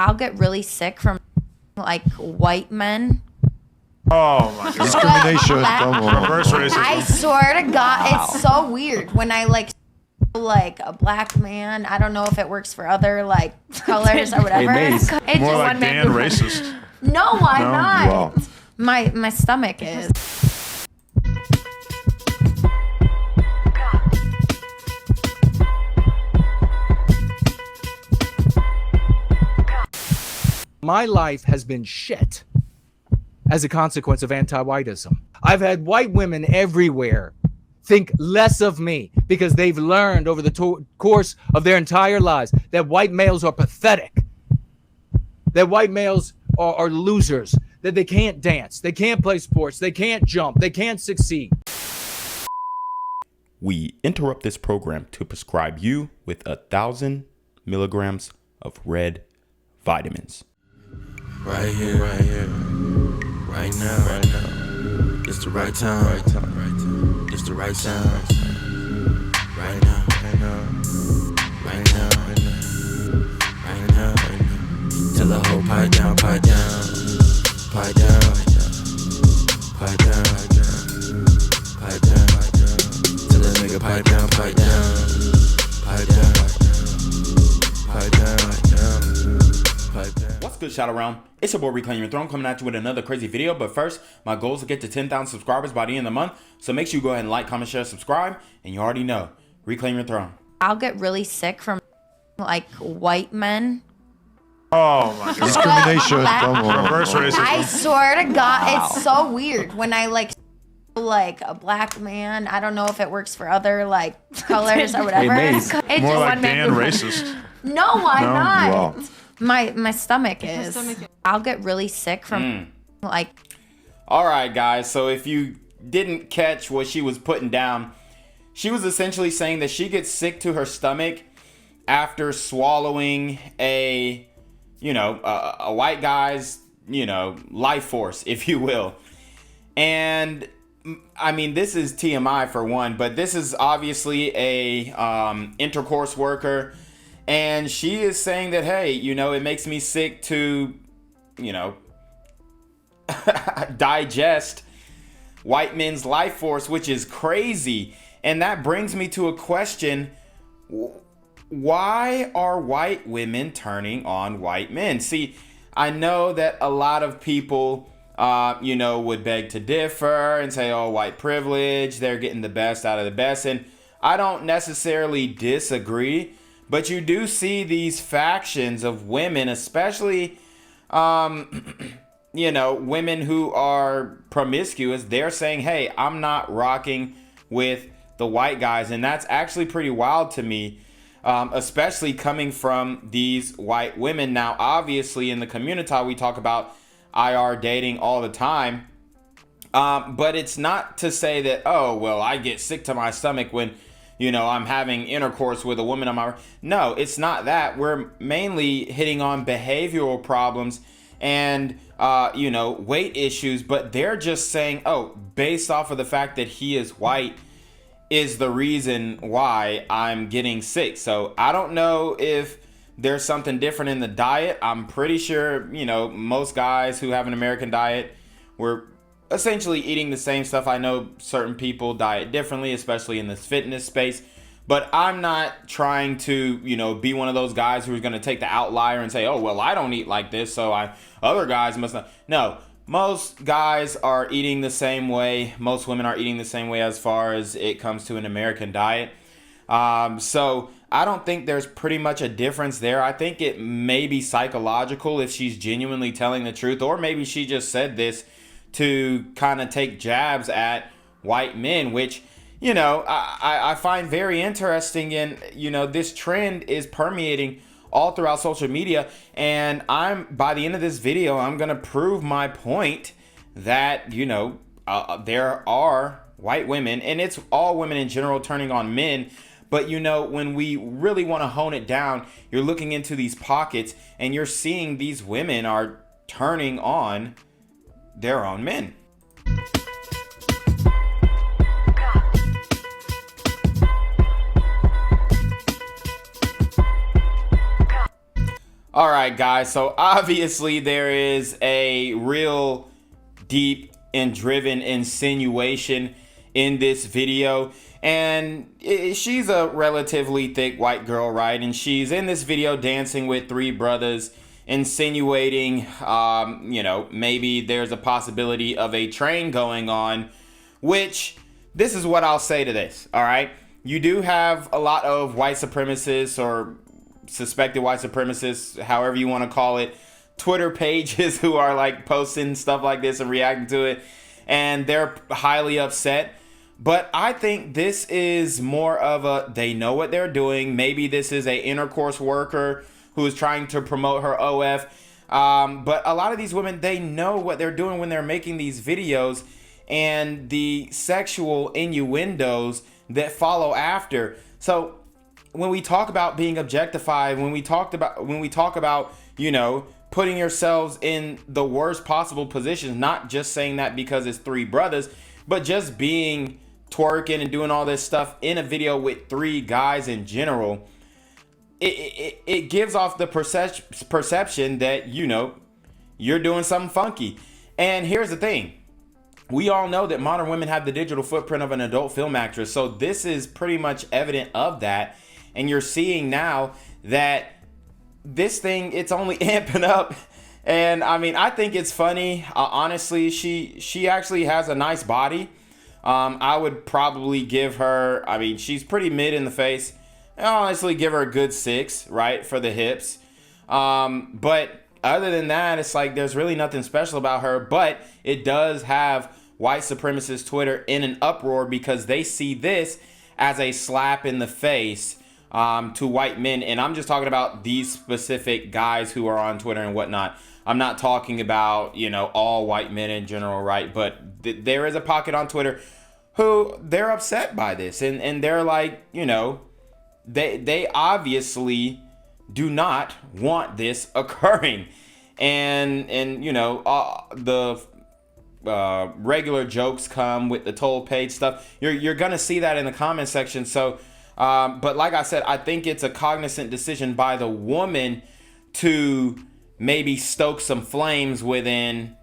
I'll get really sick from like white men. Oh my god. Discrimination. Reverse racism. I swear to God, it's so weird when I like a black man. I don't know if it works for other like colors or whatever. It's More like Dan racist. No, I'm No? not. Wow. My stomach is. My life has been shit as a consequence of anti-whiteism. I've had white women everywhere think less of me because they've learned over the course of their entire lives that white males are pathetic, that white males are losers, that they can't dance, they can't play sports, they can't jump, they can't succeed. We interrupt this program to prescribe you with 1,000 milligrams of red vitamins. Right here, right now, it's the right time, it's the right sound, right now, till the whole pipe down, pipe down, pipe down, pipe down, pipe down, till the nigga pipe down, pipe down, pipe down, pipe down, pipe down. What's good, Shadow Realm? It's your boy Reclaim Your Throne coming at you with another crazy video. But first, my goal is to get to 10,000 subscribers by the end of the month. So make sure you go ahead and like, comment, share, subscribe. And you already know, Reclaim Your Throne. I'll get really sick from like white men. Oh my god. Discrimination. Reverse racism. I swear to God, it's so weird when I like a black man. I don't know if it works for other like colors or whatever. More like Dan racist. No, I'm No? not. Wow. My stomach is. I'll get really sick from like. All right, guys. So if you didn't catch what she was putting down, she was essentially saying that she gets sick to her stomach after swallowing a white guy's, life force, if you will. And I mean, this is TMI for one, but this is obviously a intercourse worker. And she is saying that, hey, it makes me sick to, digest white men's life force, which is crazy. And that brings me to a question. Why are white women turning on white men? See, I know that a lot of people, would beg to differ and say, oh, white privilege, they're getting the best out of the best. And I don't necessarily disagree. But you do see these factions of women, especially, women who are promiscuous. They're saying, hey, I'm not rocking with the white guys. And that's actually pretty wild to me, especially coming from these white women. Now, obviously, in the community, we talk about IR dating all the time. But it's not to say that, oh, well, I get sick to my stomach when I'm having intercourse with a woman on my... No, it's not that. We're mainly hitting on behavioral problems and, weight issues. But they're just saying, oh, based off of the fact that he is white is the reason why I'm getting sick. So I don't know if there's something different in the diet. I'm pretty sure, most guys who have an American diet were essentially eating the same stuff. I know certain people diet differently, especially in this fitness space, but I'm not trying to, be one of those guys who's going to take the outlier and say, oh, well, I don't eat like this, so other guys must not. No, most guys are eating the same way. Most women are eating the same way as far as it comes to an American diet. So I don't think there's pretty much a difference there. I think it may be psychological if she's genuinely telling the truth, or maybe she just said this to kind of take jabs at white men, which, I find very interesting. And, this trend is permeating all throughout social media. And by the end of this video, I'm going to prove my point that, there are white women, and it's all women in general, turning on men. But, when we really want to hone it down, you're looking into these pockets and you're seeing these women are turning on their own men. All right, guys. So obviously there is a real deep and driven insinuation in this video. And she's a relatively thick white girl, right? And she's in this video dancing with three brothers, insinuating, maybe there's a possibility of a train going on, which this is what I'll say to this, all right? You do have a lot of white supremacists or suspected white supremacists, however you want to call it, Twitter pages who are like posting stuff like this and reacting to it, and they're highly upset. But I think this is more of a, they know what they're doing. Maybe this is a intercourse worker who is trying to promote her OF. But a lot of these women, they know what they're doing when they're making these videos, and the sexual innuendos that follow after. So when we talk about being objectified, when we talk about, putting yourselves in the worst possible positions, not just saying that because it's three brothers, but just being twerking and doing all this stuff in a video with three guys in general, it gives off the perception that, you're doing something funky. And here's the thing. We all know that modern women have the digital footprint of an adult film actress. So this is pretty much evident of that. And you're seeing now that this thing, it's only amping up. And I mean, I think it's funny. Honestly, she actually has a nice body. I would probably give her, she's pretty mid in the face. I'll honestly give her a good 6, right, for the hips. But other than that, it's like there's really nothing special about her. But it does have white supremacist Twitter in an uproar because they see this as a slap in the face to white men. And I'm just talking about these specific guys who are on Twitter and whatnot. I'm not talking about, all white men in general, right? But there is a pocket on Twitter who they're upset by this. And they're like, they obviously do not want this occurring. And the regular jokes come with the toll page stuff. You're going to see that in the comment section. So, but like I said, I think it's a cognizant decision by the woman to maybe stoke some flames within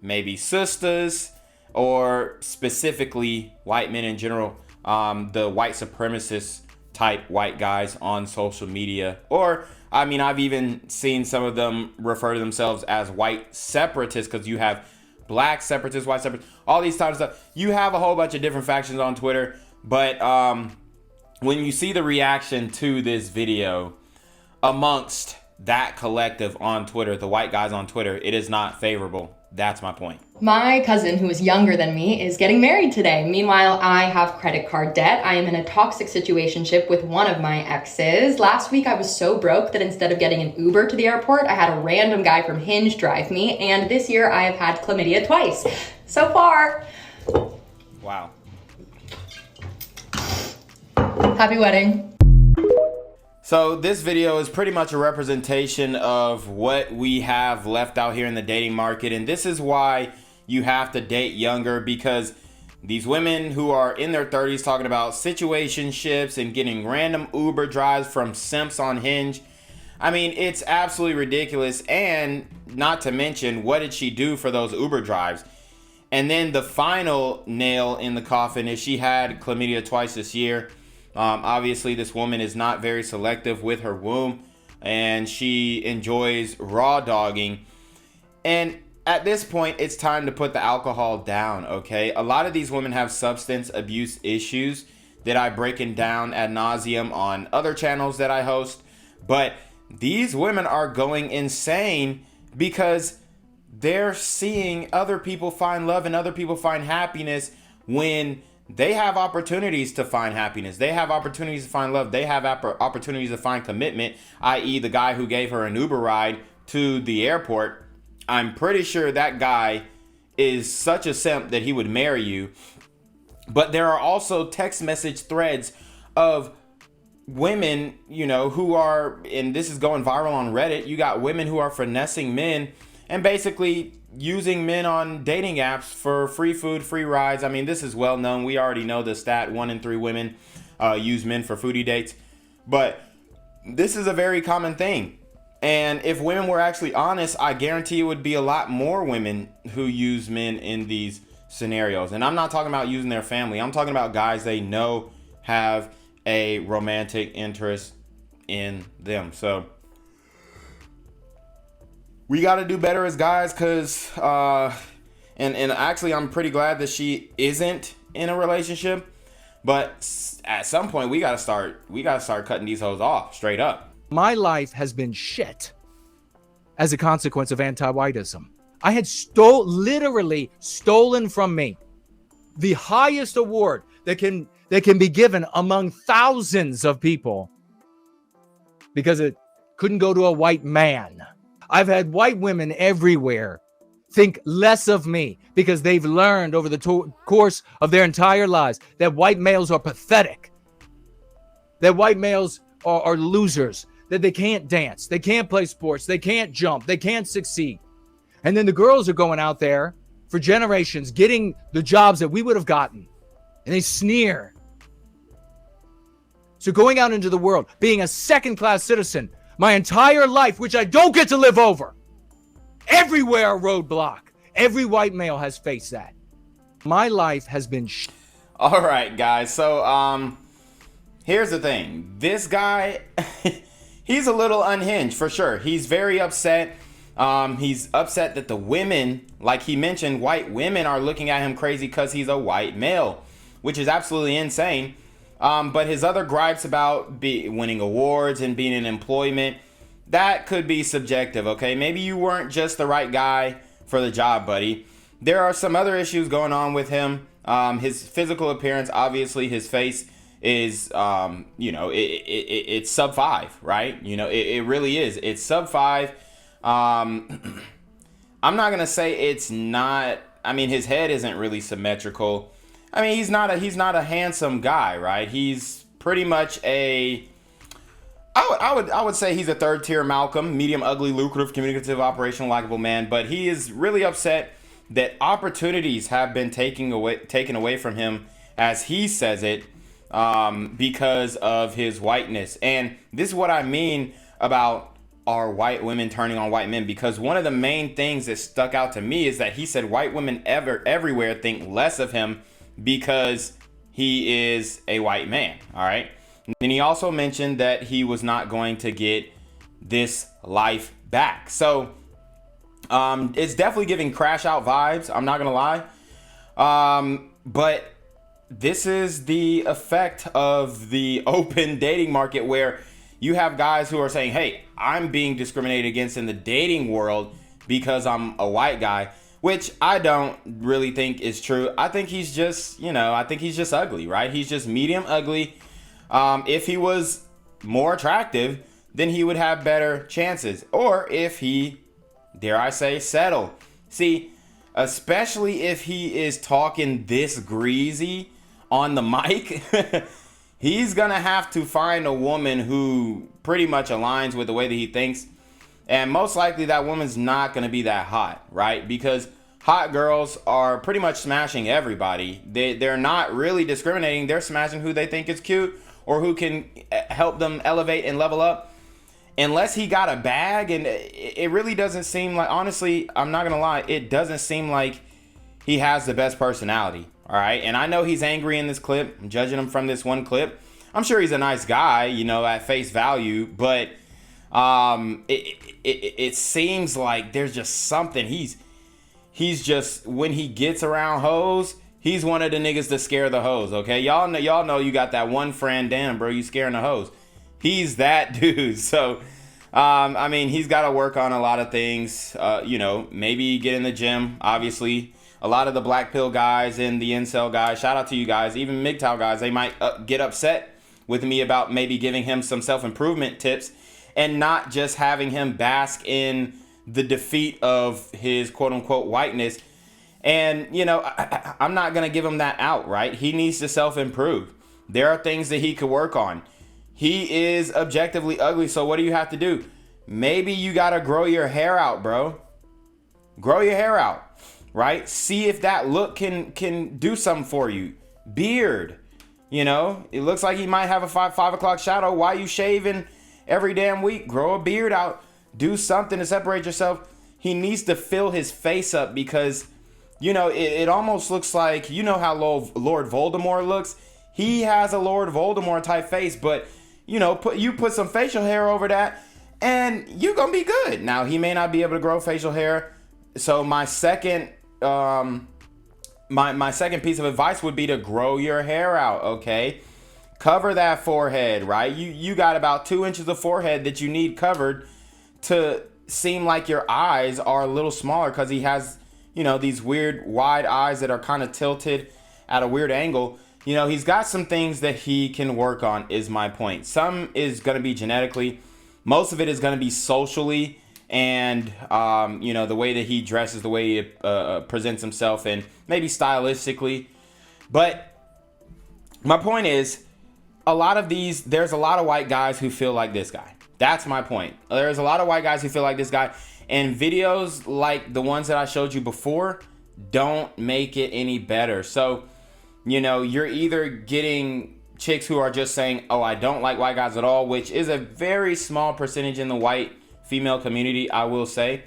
maybe sisters or specifically white men in general, the white supremacist type white guys on social media. Or, I've even seen some of them refer to themselves as white separatists, because you have black separatists, white separatists, all these types of stuff. You have a whole bunch of different factions on Twitter. But when you see the reaction to this video amongst that collective on Twitter, the white guys on Twitter, it is not favorable. That's my point. My cousin, who is younger than me, is getting married today. Meanwhile, I have credit card debt. I am in a toxic situationship with one of my exes. Last week, I was so broke that instead of getting an Uber to the airport, I had a random guy from Hinge drive me. And this year, I have had chlamydia twice. So far. Wow. Happy wedding. So this video is pretty much a representation of what we have left out here in the dating market. And this is why you have to date younger, because these women who are in their 30s talking about situationships and getting random Uber drives from simps on Hinge. It's absolutely ridiculous. And not to mention, what did she do for those Uber drives? And then the final nail in the coffin is she had chlamydia twice this year. Obviously, this woman is not very selective with her womb, and she enjoys raw dogging. And at this point, it's time to put the alcohol down, okay? A lot of these women have substance abuse issues that I break down ad nauseum on other channels that I host. But these women are going insane because they're seeing other people find love and other people find happiness when they have opportunities to find happiness. They have opportunities to find love. They have opportunities to find commitment, i.e. the guy who gave her an Uber ride to the airport. I'm pretty sure that guy is such a simp that he would marry you. But there are also text message threads of women, who are, and this is going viral on Reddit. You got women who are finessing men and basically using men on dating apps for free food, free rides. This is well known. We already know the stat: 1 in 3 women use men for foodie dates. But this is a very common thing. And if women were actually honest, I guarantee it would be a lot more women who use men in these scenarios. And I'm not talking about using their family. I'm talking about guys they know have a romantic interest in them. So we got to do better as guys, because and actually I'm pretty glad that she isn't in a relationship, but at some point we got to start cutting these hoes off straight up. My life has been shit as a consequence of anti-whiteism. I had literally stolen from me the highest award that can be given among thousands of people because it couldn't go to a white man. I've had white women everywhere think less of me because they've learned over the course of their entire lives that white males are pathetic, that white males are losers, that they can't dance, they can't play sports, they can't jump, they can't succeed. And then the girls are going out there for generations getting the jobs that we would have gotten, and they sneer. So going out into the world, being a second-class citizen my entire life, which I don't get to live over, everywhere a roadblock. Every white male has faced that. My life has been All right, guys. So here's the thing. This guy, he's a little unhinged for sure. He's very upset. He's upset that the women, like he mentioned, white women are looking at him crazy because he's a white male, which is absolutely insane. But his other gripes about winning awards and being in employment, that could be subjective, okay? Maybe you weren't just the right guy for the job, buddy. There are some other issues going on with him. His physical appearance, obviously, his face is, it's sub 5, right? It really is. It's sub 5. I'm not going to say it's not. I mean, his head isn't really symmetrical. I mean, he's not a handsome guy, right? He's pretty much I would say he's a third tier Malcolm, medium, ugly, lucrative, communicative, operational, likable man. But he is really upset that opportunities have been taken away from him, as he says it, because of his whiteness. And this is what I mean about are white women turning on white men, because one of the main things that stuck out to me is that he said white women everywhere think less of him because he is a white man. All right. And he also mentioned that he was not going to get this life back. So it's definitely giving crash out vibes. I'm not going to lie. But this is the effect of the open dating market, where you have guys who are saying, hey, I'm being discriminated against in the dating world because I'm a white guy, which I don't really think is true. I think he's just, ugly, right? He's just medium ugly. If he was more attractive, then he would have better chances. Or if he, dare I say, settle. See, especially if he is talking this greasy on the mic, he's going to have to find a woman who pretty much aligns with the way that he thinks. And most likely that woman's not going to be that hot, right? Because hot girls are pretty much smashing everybody. They're not really discriminating. They're smashing who they think is cute or who can help them elevate and level up. Unless he got a bag, and it really doesn't seem like, honestly, I'm not going to lie, it doesn't seem like he has the best personality, all right? And I know he's angry in this clip. I'm judging him from this one clip. I'm sure he's a nice guy, at face value, but it seems like there's just something. He's just, when he gets around hoes, he's one of the niggas that scare the hoes, okay? Y'all know you got that one friend, damn, bro, you scaring the hoes. He's that dude. So, he's got to work on a lot of things. Maybe get in the gym. Obviously, a lot of the black pill guys and the incel guys, shout out to you guys, even MGTOW guys, they might get upset with me about maybe giving him some self-improvement tips and not just having him bask in the defeat of his quote-unquote whiteness. And, I'm not going to give him that out, right? He needs to self-improve. There are things that he could work on. He is objectively ugly, so what do you have to do? Maybe you got to grow your hair out, bro. Grow your hair out, right? See if that look can do something for you. Beard, it looks like he might have a 5 o'clock shadow. Why you shaving every damn week? Grow a beard out. do something to separate yourself. He needs to fill his face up because, you know, it almost looks like, you know how Lord Voldemort looks? He has a Lord Voldemort type face, but, you know, put some facial hair over that and you're going to be good. Now, he may not be able to grow facial hair. So my second my second piece of advice would be to grow your hair out, okay? Cover that forehead, right? You got about 2 inches of forehead that you need covered to seem like your eyes are a little smaller because he has, you know, these weird wide eyes that are kind of tilted at a weird angle. You know, he's got some things that he can work on, is my point. Some is going to be genetically. Most of it is going to be socially and, you know, the way that he dresses, the way he presents himself, and maybe stylistically. But my point is, there's a lot of white guys who feel like this guy. That's my point. There's a lot of white guys who feel like this guy. And videos like the ones that I showed you before don't make it any better. So, you know, you're either getting chicks who are just saying, oh, I don't like white guys at all, which is a very small percentage in the white female community, I will say,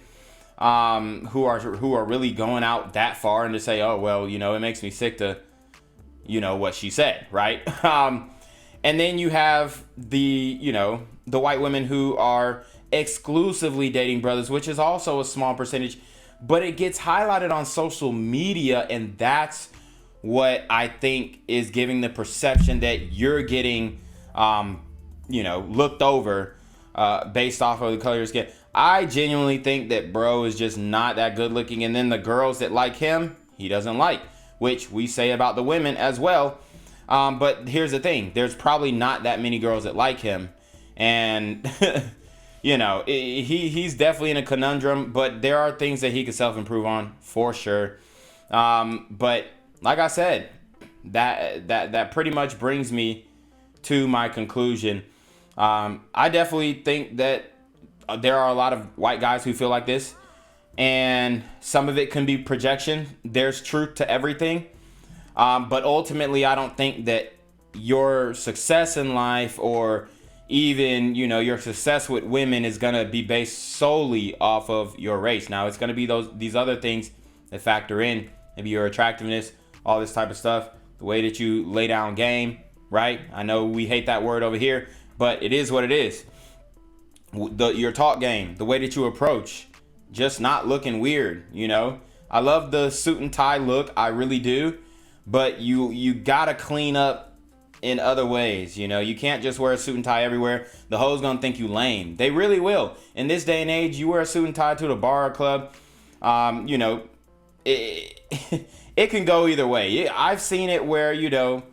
who are really going out that far and to say, oh, well, you know, it makes me sick to, you know, what she said, right? And then you have the white women who are exclusively dating brothers, which is also a small percentage, but it gets highlighted on social media, and that's what I think is giving the perception that you're getting, looked over based off of the color of your skin. I genuinely think that bro is just not that good looking, and then the girls that like him, he doesn't like, which we say about the women as well. But here's the thing. There's probably not that many girls that like him. And, you know, he's definitely in a conundrum. But there are things that he could self-improve on for sure. But like I said, that pretty much brings me to my conclusion. I definitely think that there are a lot of white guys who feel like this. And some of it can be projection. There's truth to everything. But ultimately, I don't think that your success in life or even, you know, your success with women is going to be based solely off of your race. Now, it's going to be these other things that factor in. Maybe your attractiveness, all this type of stuff, the way that you lay down game, right? I know we hate that word over here, but it is what it is. Your talk game, the way that you approach, just not looking weird, you know? I love the suit and tie look. I really do. But you gotta clean up in other ways, you know. You can't just wear a suit and tie everywhere. The hoes gonna think you lame. They really will. In this day and age, you wear a suit and tie to the bar or club, you know, it can go either way. I've seen it where, you know,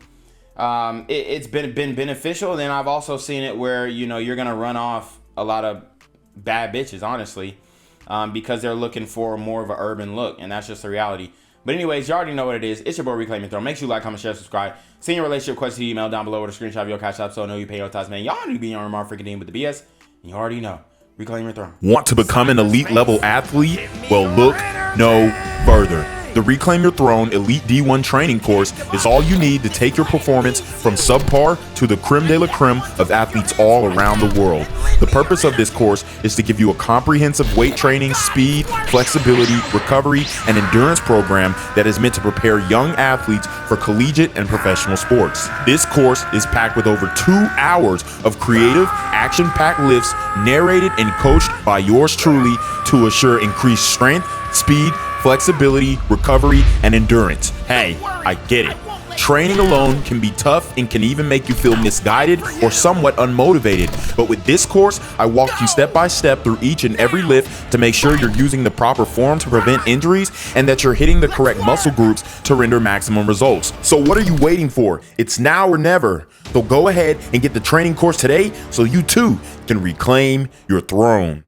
it's been beneficial. Then I've also seen it where, you know, you're gonna run off a lot of bad bitches, honestly, because they're looking for more of an urban look, and that's just the reality. But anyways, you already know what it is. It's your boy Reclaim Your Throne. Make sure you like, comment, share, subscribe. Send your relationship question to the email down below with a screenshot of your CashApp so I know you pay your tax, man. Y'all need to be on your freaking team with the BS. And you already know. Reclaim Your Throne. Want to become an elite level athlete? Well, look no further. The Reclaim Your Throne Elite D1 training course is all you need to take your performance from subpar to the creme de la creme of athletes all around the world. The purpose of this course is to give you a comprehensive weight training, speed, flexibility, recovery, and endurance program that is meant to prepare young athletes for collegiate and professional sports. This course is packed with over 2 hours of creative, action-packed lifts narrated and coached by yours truly to assure increased strength, speed, flexibility, recovery, and endurance. Hey, I get it. Training alone can be tough and can even make you feel misguided or somewhat unmotivated. But with this course, I walk you step by step through each and every lift to make sure you're using the proper form to prevent injuries and that you're hitting the correct muscle groups to render maximum results. So what are you waiting for? It's now or never. So go ahead and get the training course today so you too can reclaim your throne.